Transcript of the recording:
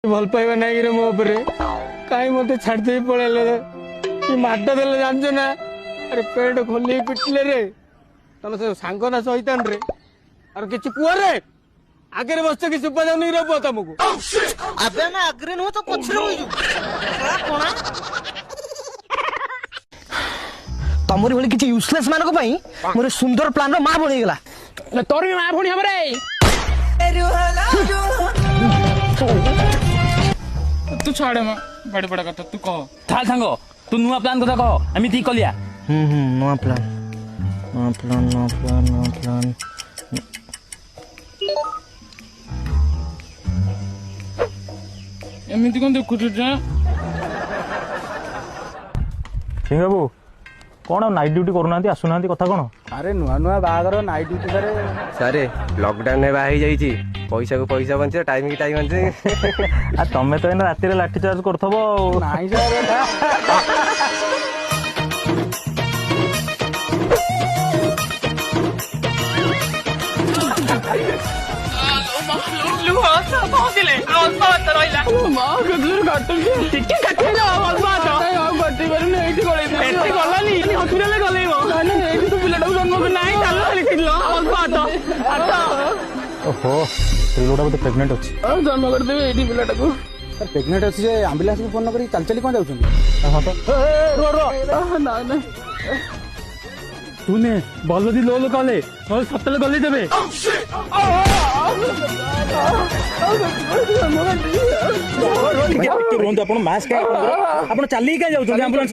भल पाइबा नहीं रे मो उपरे कहीं मत छाड़ दे पड़े माड देले जानछ ना अरे पेट खोली पिटले रे तुम से सांग ना सहितान रे और किछि कुआ रे आगे बसते कि सुपा जाउनी रे पुआ तुमको अबे ना आगे न हो तो पछरे होई जु कोना तमरी भली किछि यूजलेस मान को पई मोर सुंदर प्लान रो मां बणी गेला ना तोर भी मां भणी हमरे तू छाड़े मां बड़े बड़ा कथा तू कह था सांग तू नुआ प्लान कथा कह एमिति कलिया नो प्लान एमिति कोन देखुछ जा सिंह बाबू कौन नाइट ड्यूटी करूना आसुना कथा कौन अरे नुआ नुआ बागर नाइट ड्यूटी सारे सारे लॉकडाउन में बाहर जाइए पैसा को पैसा बंचे टाइम की टाइम बंचे आ तमें तो एना राति लाठी चार्ज करथबो नहीं सारे ओहो स्त्री लोटा बोधे प्रेग्नेंट अच्छी जन्म करदेवे एठी पिलाटा को प्रेग्नेंट अच्छी जे आंबुलांस को फोन करी चल चली कौन जाउछन हाँ तो ना ना तूने बलदी लो लो कले और सतल गली देबे रोंद आपण मास्क आपण चली का जाउछन एम्बुलेंस